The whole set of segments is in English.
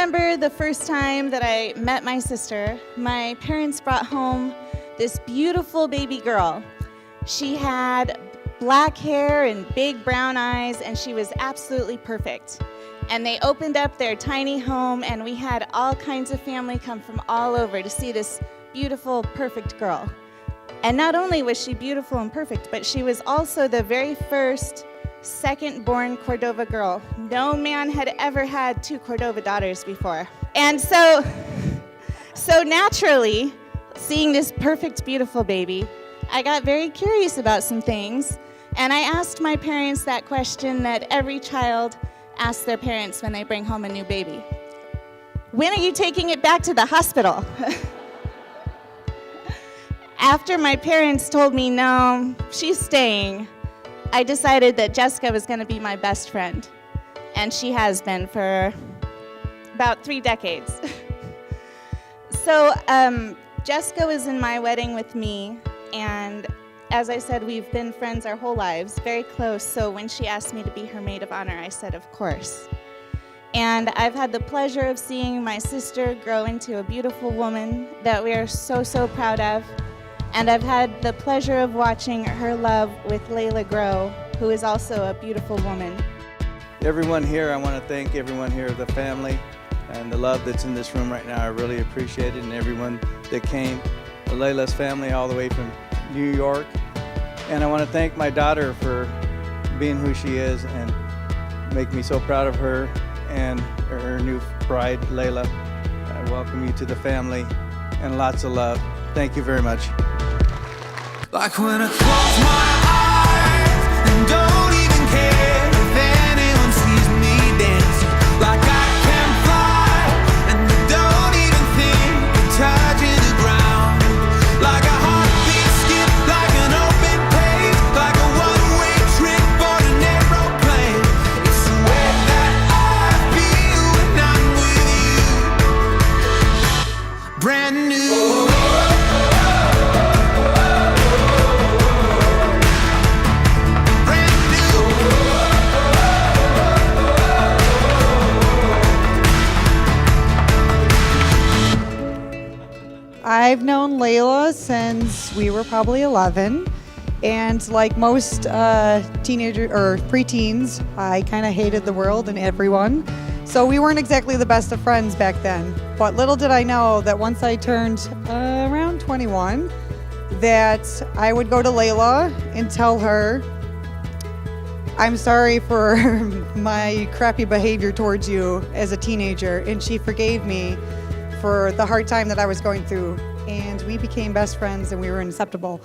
remember the first time that I met my sister. My parents brought home this beautiful baby girl. She had black hair and big brown eyes, and she was absolutely perfect. And they opened up their tiny home, and we had all kinds of family come from all over to see this beautiful, perfect girl. And not only was she beautiful and perfect, but she was also the very first second-born Cordova girl. No man had ever had 2 Cordova daughters before. And so naturally, seeing this perfect, beautiful baby, I got very curious about some things, and I asked my parents that question that every child asks their parents when they bring home a new baby. When are you taking it back to the hospital? After my parents told me, no, she's staying, I decided that Jessica was going to be my best friend, and she has been for about 3 decades. So Jessica was in my wedding with me, and as I said, we've been friends our whole lives, very close, so when she asked me to be her maid of honor, I said, of course. And I've had the pleasure of seeing my sister grow into a beautiful woman that we are so, so proud of. And I've had the pleasure of watching her love with Laela grow, who is also a beautiful woman. Everyone here, I want to thank everyone here, the family, and the love that's in this room right now. I really appreciate it, and everyone that came. Laela's family all the way from New York. And I want to thank my daughter for being who she is and make me so proud of her and her new bride, Laela. I welcome you to the family and lots of love. Thank you very much. Like when I close my eyes and don't even care if anyone sees me dancing. Like I can fly and I don't even think of touching the ground. Like a heartbeat skip, like an open page, like a one-way trip on an aeroplane. It's the way that I feel when I'm with you. Brand new. I've known Laela since we were probably 11, and like most teenager or preteens, I kind of hated the world and everyone. So we weren't exactly the best of friends back then. But little did I know that once I turned around 21, that I would go to Laela and tell her, I'm sorry for my crappy behavior towards you as a teenager, and she forgave me for the hard time that I was going through, and we became best friends, and we were inseparable.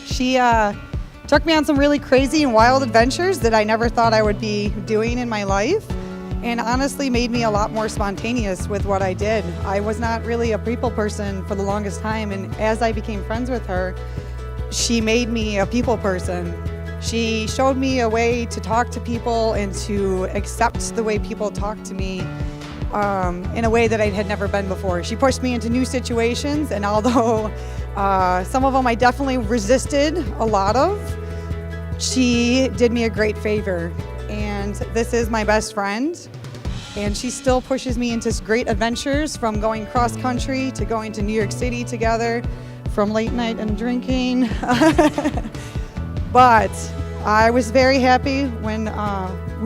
She took me on some really crazy and wild adventures that I never thought I would be doing in my life, and honestly made me a lot more spontaneous with what I did. I was not really a people person for the longest time, and as I became friends with her, she made me a people person. She showed me a way to talk to people and to accept the way people talk to me in a way that I had never been before. She pushed me into new situations, and although some of them I definitely resisted a lot of, she did me a great favor. And this is my best friend, and she still pushes me into great adventures, from going cross country to going to New York City together, from late night and drinking. But I was very happy when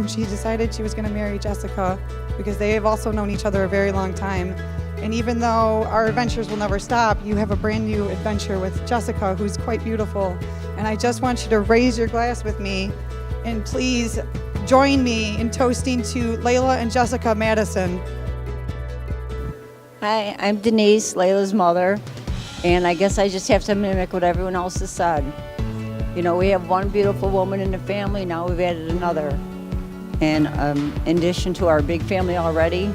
she decided she was going to marry Jessica, because they have also known each other a very long time. And even though our adventures will never stop, you have a brand new adventure with Jessica, who's quite beautiful. And I just want you to raise your glass with me, and please join me in toasting to Laela and Jessica Madison. Hi, I'm Denise, Layla's mother, and I guess I just have to mimic what everyone else has said. You know, we have one beautiful woman in the family, now we've added another. And in addition to our big family already,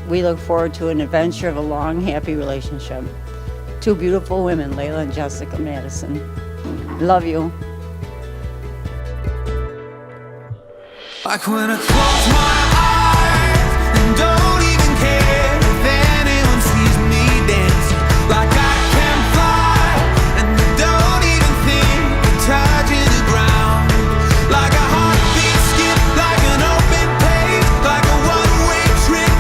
we look forward to an adventure of a long, happy relationship. 2 beautiful women, Laela and Jessica Madison. Love you. Like when I close my eyes and don't even care if anyone sees me dancing. Like I can fly and I don't even think of touching the ground. Like a heartbeat skip, like an open page, like a one-way trip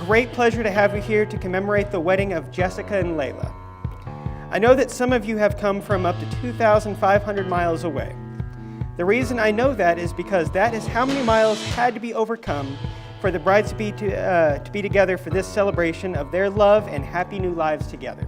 great pleasure to have you here to commemorate the wedding of Jessica and Laela. I know that some of you have come from up to 2,500 miles away. The reason I know that is because that is how many miles had to be overcome for the brides to be together for this celebration of their love and happy new lives together.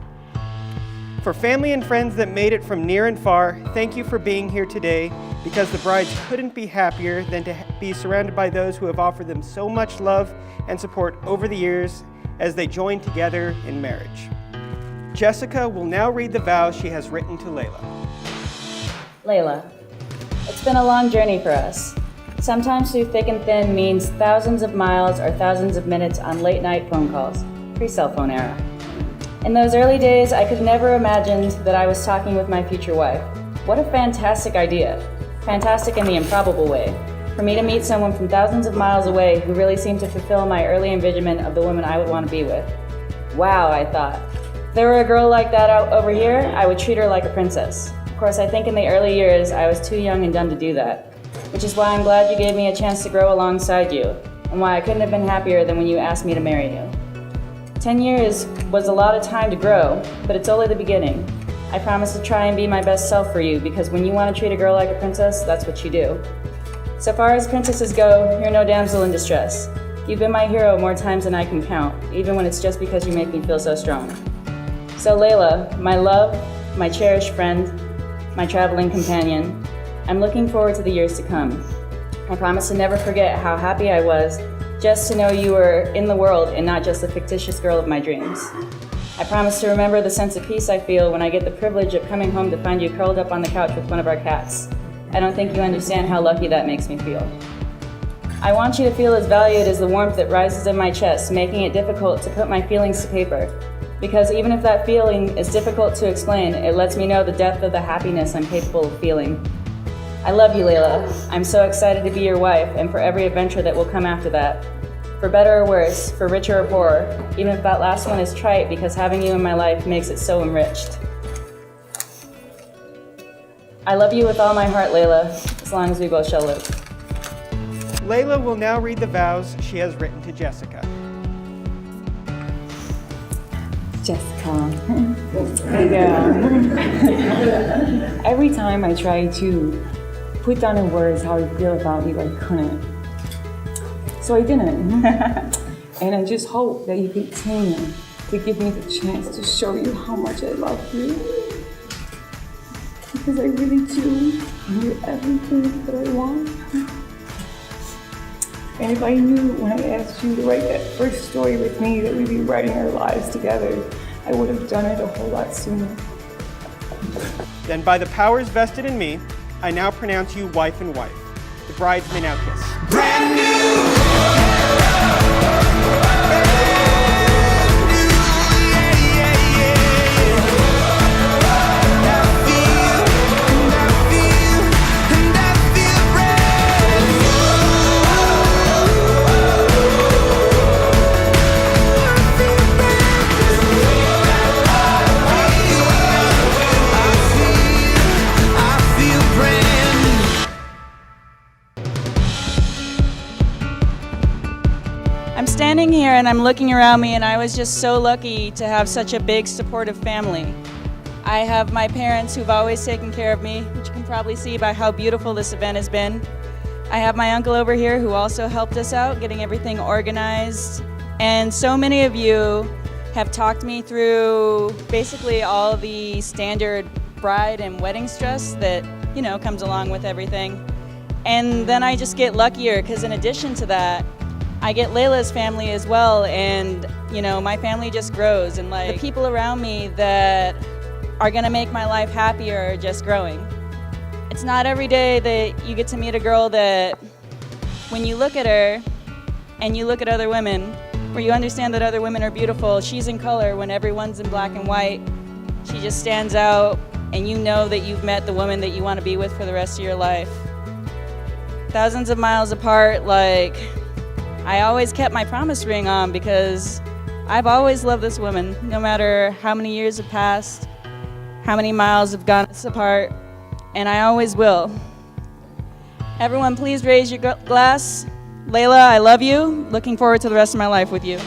For family and friends that made it from near and far, thank you for being here today, because the brides couldn't be happier than to be surrounded by those who have offered them so much love and support over the years as they join together in marriage. Jessica will now read the vows she has written to Laela. Laela, it's been a long journey for us. Sometimes through thick and thin means thousands of miles or thousands of minutes on late night phone calls, pre-cell phone era. In those early days, I could never imagined that I was talking with my future wife. What a fantastic idea. Fantastic in the improbable way. For me to meet someone from thousands of miles away who really seemed to fulfill my early envisionment of the woman I would want to be with. Wow, I thought. If there were a girl like that out over here, I would treat her like a princess. Of course, I think in the early years, I was too young and dumb to do that. Which is why I'm glad you gave me a chance to grow alongside you, and why I couldn't have been happier than when you asked me to marry you. 10 years was a lot of time to grow, but it's only the beginning. I promise to try and be my best self for you, because when you want to treat a girl like a princess, that's what you do. So far as princesses go, you're no damsel in distress. You've been my hero more times than I can count, even when it's just because you make me feel so strong. So Laela, my love, my cherished friend, my traveling companion, I'm looking forward to the years to come. I promise to never forget how happy I was just to know you were in the world and not just the fictitious girl of my dreams. I promise to remember the sense of peace I feel when I get the privilege of coming home to find you curled up on the couch with one of our cats. I don't think you understand how lucky that makes me feel. I want you to feel as valued as the warmth that rises in my chest, making it difficult to put my feelings to paper. Because even if that feeling is difficult to explain, it lets me know the depth of the happiness I'm capable of feeling. I love you, Laela. I'm so excited to be your wife and for every adventure that will come after that. For better or worse, for richer or poorer, even if that last one is trite, because having you in my life makes it so enriched. I love you with all my heart, Laela, as long as we both shall live. Laela will now read the vows she has written to Jessica. Jessica. Every time I try to put down in words how I feel about you, I couldn't. So I didn't. And I just hope that you continue to give me the chance to show you how much I love you. Because I really do. And you're everything that I want. And if I knew when I asked you to write that first story with me that we'd be writing our lives together, I would have done it a whole lot sooner. Then by the powers vested in me, I now pronounce you wife and wife. The brides may now kiss. Brand new. I'm standing here and I'm looking around me, and I was just so lucky to have such a big supportive family. I have my parents who've always taken care of me, which you can probably see by how beautiful this event has been. I have my uncle over here who also helped us out, getting everything organized. And so many of you have talked me through basically all the standard bride and wedding stress that, you know, comes along with everything. And then I just get luckier, because in addition to that, I get Laela's family as well, and you know, my family just grows, and like the people around me that are gonna make my life happier are just growing. It's not every day that you get to meet a girl that when you look at her and you look at other women, where you understand that other women are beautiful, she's in color when everyone's in black and white. She just stands out, and you know that you've met the woman that you want to be with for the rest of your life. Thousands of miles apart, like, I always kept my promise ring on, because I've always loved this woman, no matter how many years have passed, how many miles have gone us apart, and I always will. Everyone, please raise your glass. Laela, I love you. Looking forward to the rest of my life with you.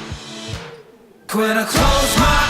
Like when I close my